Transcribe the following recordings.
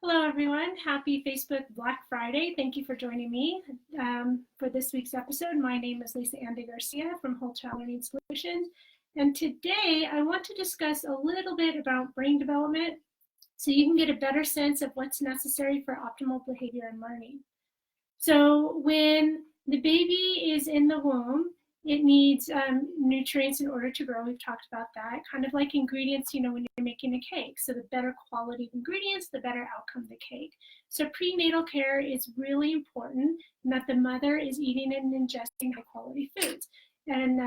Hello, everyone. Happy Facebook Black Friday. Thank you for joining me for this week's episode. My name is Lisa Andy Garcia from Whole Child Learning Solutions. And today I want to discuss a little bit about brain development so you can get a better sense of what's necessary for optimal behavior and learning. So when the baby is in the womb, it needs nutrients in order to grow. We've talked about that. Kind of like ingredients, when you're making a cake. So the better quality of ingredients, the better outcome of the cake. So prenatal care is really important, and that the mother is eating and ingesting high quality foods and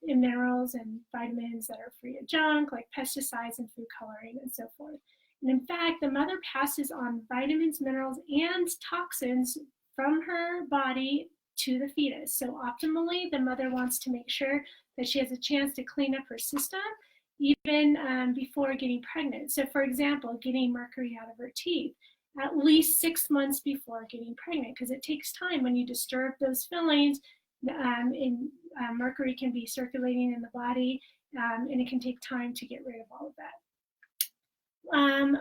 minerals and vitamins that are free of junk, like pesticides and food coloring and so forth. And in fact, the mother passes on vitamins, minerals, and toxins from her body to the fetus. So optimally, the mother wants to make sure that she has a chance to clean up her system even before getting pregnant. So for example, getting mercury out of her teeth at least 6 months before getting pregnant, because it takes time when you disturb those fillings. Mercury can be circulating in the body, and it can take time to get rid of all of that.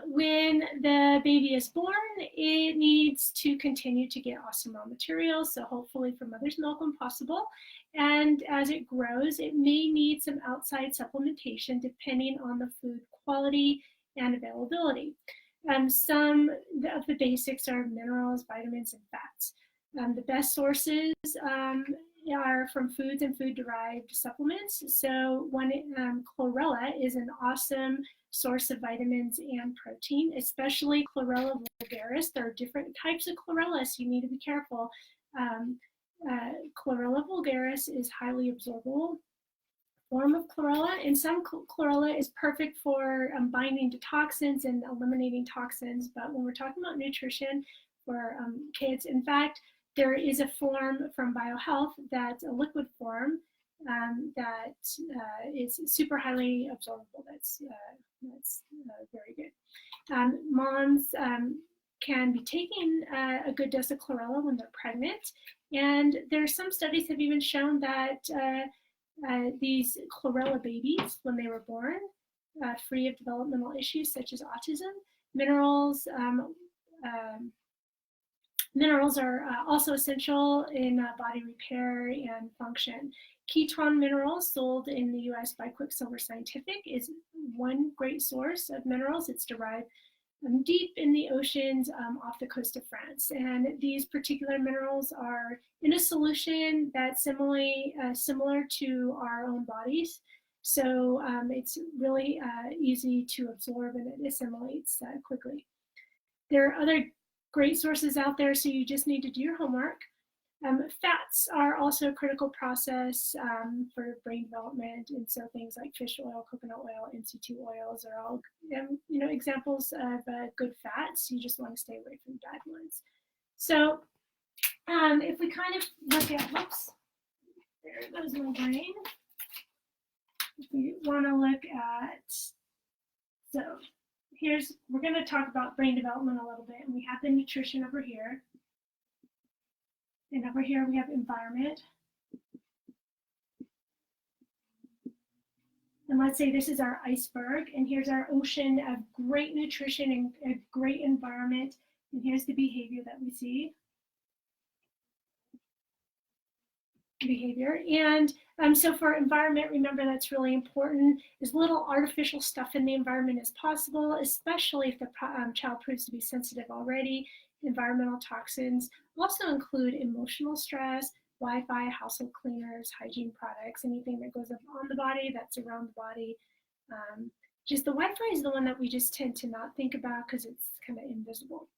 When the baby is born, it needs to continue to get awesome raw materials, so hopefully from mother's milk when possible. And as it grows, it may need some outside supplementation depending on the food quality and availability. Some of the basics are minerals, vitamins, and fats. The best sources are from foods and food-derived supplements. So chlorella is an awesome source of vitamins and protein, especially chlorella vulgaris. There are different types of chlorella, so you need to be careful. Chlorella vulgaris is highly absorbable form of chlorella, and some chlorella is perfect for binding to toxins and eliminating toxins. But when we're talking about nutrition for kids, in fact, there is a form from BioHealth that's a liquid form that is super highly absorbable. That's very good. Moms can be taking a good dose of chlorella when they're pregnant, and there's some studies have even shown that these chlorella babies, when they were born, free of developmental issues such as autism, minerals are also essential in body repair and function. Ketone minerals sold in the US by Quicksilver Scientific is one great source of minerals. It's derived deep in the oceans off the coast of France. And these particular minerals are in a solution that's similar to our own bodies. So it's really easy to absorb, and it assimilates quickly. There are other great sources out there, so you just need to do your homework. Fats are also a critical process for brain development, and so things like fish oil, coconut oil, MCT oils are all examples of good fats. You just want to stay away from bad ones. So if we kind of look at, there goes my brain. If we want to look at, we're going to talk about brain development a little bit, and we have the nutrition over here. And over here we have environment. And let's say this is our iceberg, and here's our ocean of great nutrition and a great environment. And here's the behavior that we see. And so for environment, remember that's really important. As little artificial stuff in the environment as possible, especially if the child proves to be sensitive already. Environmental toxins also include emotional stress, Wi-Fi, household cleaners, hygiene products, anything that goes up on the body, that's around the body. Just the Wi-Fi is the one that we just tend to not think about because it's kind of invisible.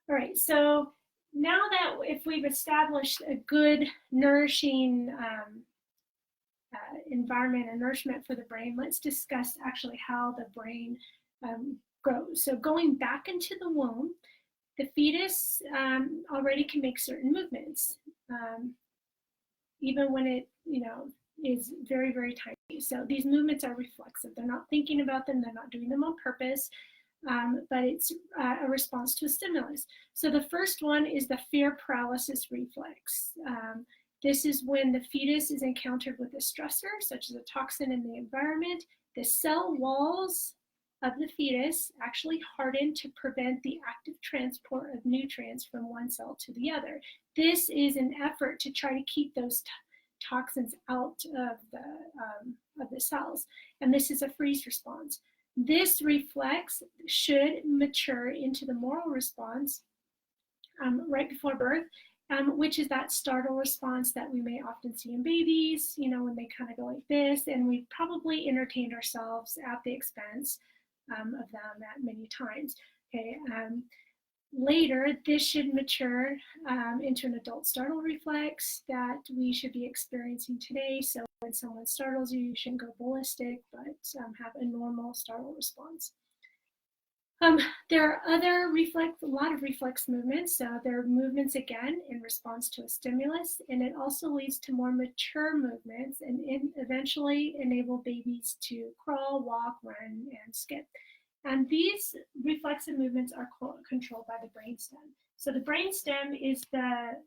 All right, so now that if we've established a good nourishing environment and nourishment for the brain, let's discuss actually how the brain grows. So going back into the womb, the fetus already can make certain movements, even when it is very, very tiny. So these movements are reflexive. They're not thinking about them. They're not doing them on purpose. But it's a response to a stimulus. So the first one is the fear paralysis reflex. This is when the fetus is encountered with a stressor, such as a toxin in the environment. The cell walls of the fetus actually harden to prevent the active transport of nutrients from one cell to the other. This is an effort to try to keep those toxins out of the cells, and this is a freeze response. This reflex should mature into the moral response right before birth, which is that startle response that we may often see in babies, when they kind of go like this, and we've probably entertained ourselves at the expense of them at many times. Okay. Later, this should mature into an adult startle reflex that we should be experiencing today. So when someone startles you, you shouldn't go ballistic, but have a normal startle response. There are a lot of reflex movements. So there are movements, again, in response to a stimulus, and it also leads to more mature movements and eventually enable babies to crawl, walk, run, and skip. And these reflexive movements are controlled by the brainstem. So the brainstem is the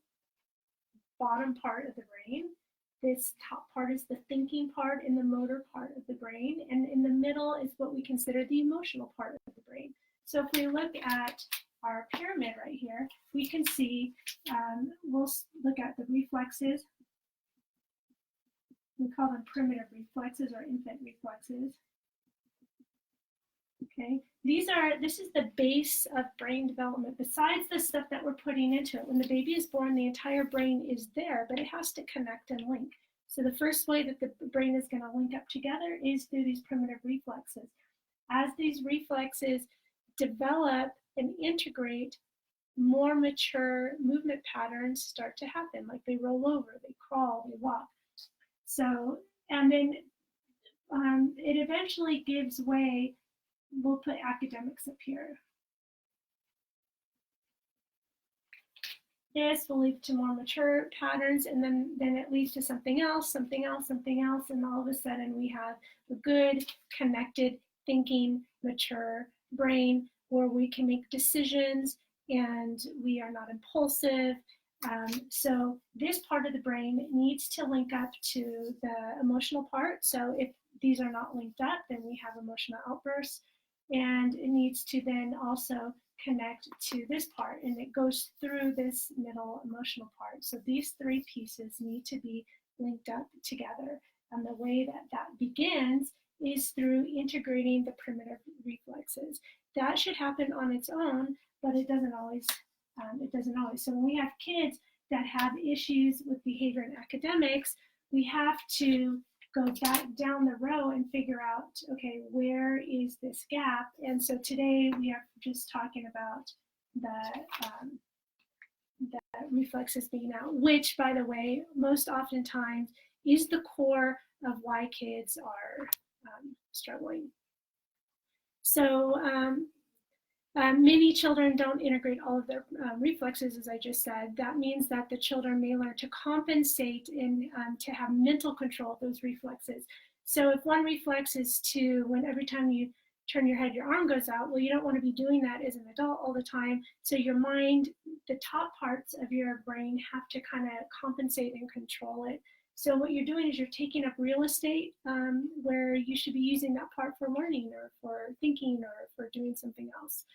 bottom part of the brain. This top part is the thinking part and the motor part of the brain. And in the middle is what we consider the emotional part of the brain. So if we look at our pyramid right here, we can see, we'll look at the reflexes. We call them primitive reflexes or infant reflexes. Okay, this is the base of brain development. Besides the stuff that we're putting into it, when the baby is born, the entire brain is there, but it has to connect and link. So the first way that the brain is going to link up together is through these primitive reflexes. As these reflexes develop and integrate, more mature movement patterns start to happen, like they roll over, they crawl, they walk. So, and then it eventually gives way. We'll put academics up here. This will lead to more mature patterns, and then it leads to something else, something else, something else, and all of a sudden we have a good, connected, thinking, mature brain where we can make decisions and we are not impulsive. So this part of the brain needs to link up to the emotional part. So if these are not linked up, then we have emotional outbursts. And it needs to then also connect to this part, and it goes through this middle emotional part. So these three pieces need to be linked up together. And the way that that begins is through integrating the primitive reflexes. That should happen on its own, but it doesn't always. So when we have kids that have issues with behavior and academics, we have to go back down the row and figure out, okay, where is this gap? And so today we are just talking about the reflexes being out, which, by the way, most oftentimes is the core of why kids are struggling. So many children don't integrate all of their reflexes, as I just said. That means that the children may learn to compensate and to have mental control of those reflexes. So if one reflex is to, when every time you turn your head, your arm goes out, well, you don't want to be doing that as an adult all the time. So your mind, the top parts of your brain have to kind of compensate and control it. So what you're doing is you're taking up real estate where you should be using that part for learning or for thinking or for doing something else.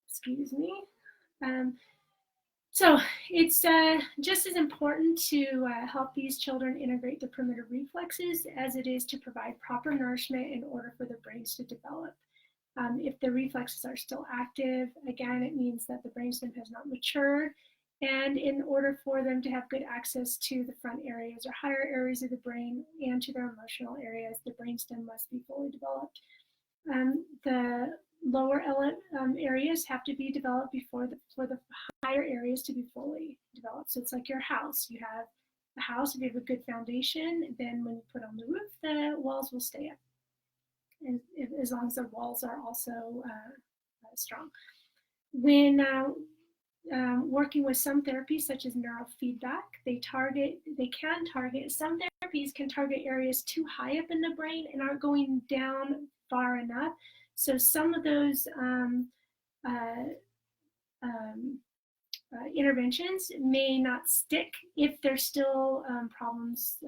Excuse me. So it's just as important to help these children integrate the primitive reflexes as it is to provide proper nourishment in order for the brains to develop. If the reflexes are still active, again, it means that the brainstem has not matured. And in order for them to have good access to the front areas or higher areas of the brain and to their emotional areas, the brainstem must be fully developed. The lower areas have to be developed for the higher areas to be fully developed. So it's like your house. You have a house, if you have a good foundation, then when you put on the roof, the walls will stay up. And as long as the walls are also strong. When working with some therapies, such as neurofeedback, some therapies can target areas too high up in the brain and aren't going down far enough. So some of those interventions may not stick if there's still problems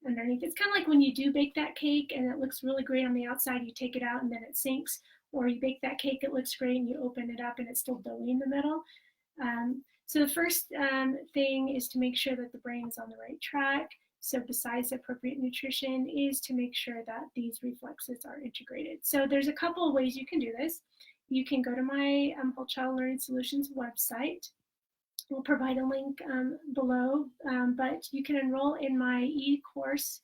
underneath. It's kind of like when you do bake that cake and it looks really great on the outside, you take it out and then it sinks, or you bake that cake, it looks great, and you open it up and it's still doughy in the middle. So the first thing is to make sure that the brain is on the right track. So besides appropriate nutrition is to make sure that these reflexes are integrated. So there's a couple of ways you can do this. You can go to my Whole Child Learning Solutions website. We'll provide a link below, but you can enroll in my e-course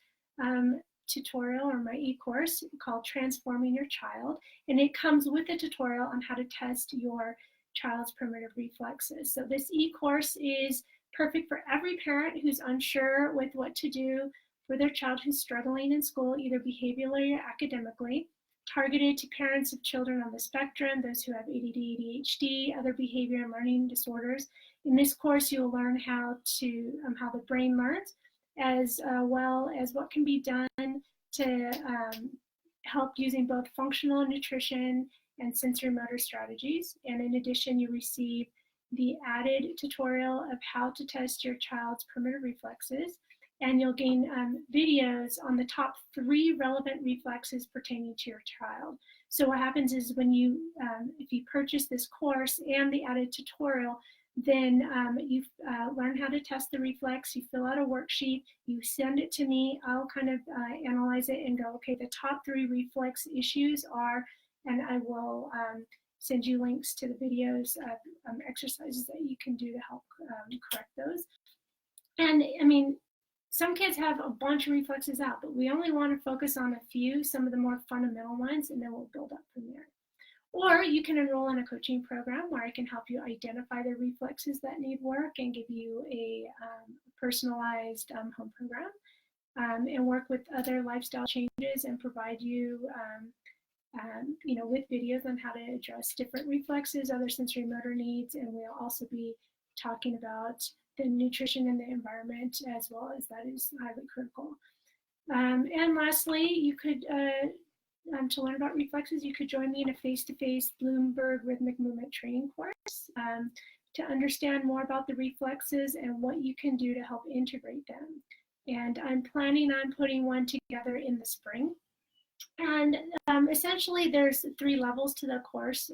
tutorial, or my e-course called Transforming Your Child, and it comes with a tutorial on how to test your child's primitive reflexes. So this e-course is perfect for every parent who's unsure with what to do for their child who's struggling in school, either behaviorally or academically, targeted to parents of children on the spectrum, those who have ADD, ADHD, other behavior and learning disorders. In this course, you'll learn how the brain learns, as well as what can be done to help using both functional nutrition and sensory motor strategies. And in addition, you receive the added tutorial of how to test your child's primitive reflexes, and you'll gain videos on the top 3 relevant reflexes pertaining to your child. So what happens is when you, if you purchase this course and the added tutorial, then you learn how to test the reflex, you fill out a worksheet, you send it to me, I'll kind of analyze it and go, okay, the top 3 reflex issues are, and I will send you links to the videos of exercises that you can do to help correct those. And I mean, some kids have a bunch of reflexes out, but we only want to focus on a few, some of the more fundamental ones, and then we'll build up from there. Or you can enroll in a coaching program where I can help you identify the reflexes that need work and give you a personalized home program, and work with other lifestyle changes and provide you, with videos on how to address different reflexes, other sensory motor needs, and we'll also be talking about the nutrition and the environment as well, as that is highly critical. And lastly, you could, to learn about reflexes, you could join me in a face-to-face Bloomberg rhythmic movement training course to understand more about the reflexes and what you can do to help integrate them. And I'm planning on putting one together in the spring. And essentially, there's 3 levels to the course.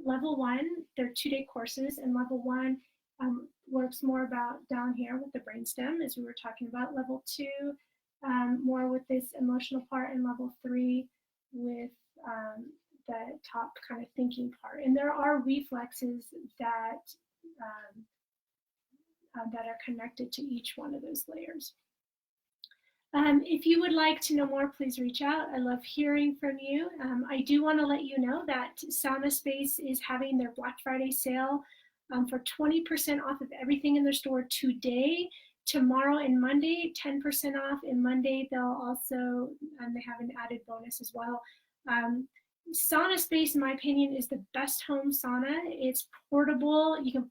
Level 1, they're 2-day courses, and level 1 works more about down here with the brainstem, as we were talking about. Level 2, more with this emotional part, and level 3 with the top kind of thinking part. And there are reflexes that are connected to each one of those layers. If you would like to know more, please reach out. I love hearing from you. I do want to let you know that Sauna Space is having their Black Friday sale for 20% off of everything in their store today, tomorrow, and Monday, 10% off. And Monday, they'll also, they have an added bonus as well. Sauna Space, in my opinion, is the best home sauna. It's portable. You can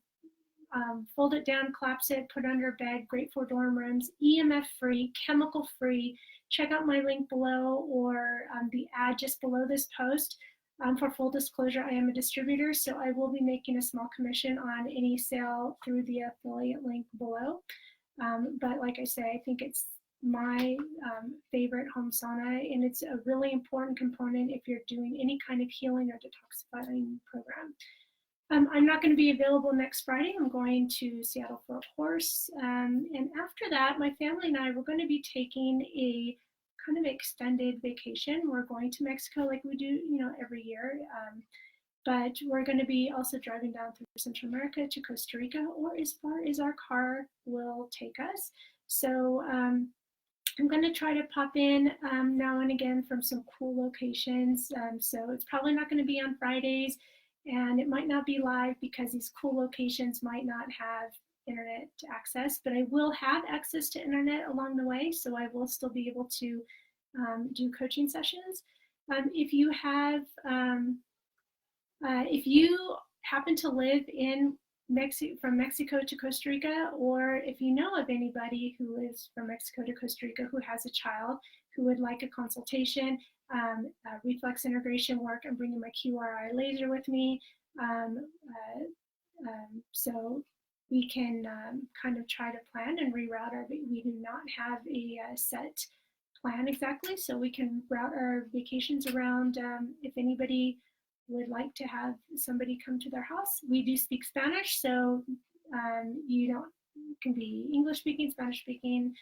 fold it down, collapse it, put it under bed, great for dorm rooms, EMF free, chemical free. Check out my link below, or the ad just below this post. For full disclosure, I am a distributor, so I will be making a small commission on any sale through the affiliate link below. But like I say, I think it's my favorite home sauna, and it's a really important component if you're doing any kind of healing or detoxifying program. I'm not going to be available next Friday. I'm going to Seattle for a course. And after that, my family and I, we're going to be taking a kind of extended vacation. We're going to Mexico like we do, every year. But we're going to be also driving down through Central America to Costa Rica, or as far as our car will take us. So I'm going to try to pop in now and again from some cool locations. So it's probably not going to be on Fridays. And it might not be live because these cool locations might not have internet access, but I will have access to internet along the way, so I will still be able to do coaching sessions. If you happen to live in from Mexico to Costa Rica, or if you know of anybody who lives from Mexico to Costa Rica who has a child who would like a consultation, reflex integration work, I'm bringing my QRI laser with me. So we can kind of try to plan and reroute our, we do not have a set plan exactly, so we can route our vacations around if anybody would like to have somebody come to their house. We do speak Spanish, so you don't, you can be English speaking, Spanish speaking,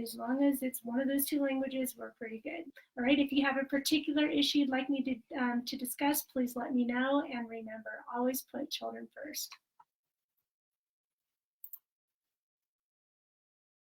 as long as it's one of those two languages, we're pretty good. All right, if you have a particular issue you'd like me to discuss, please let me know. And remember, always put children first.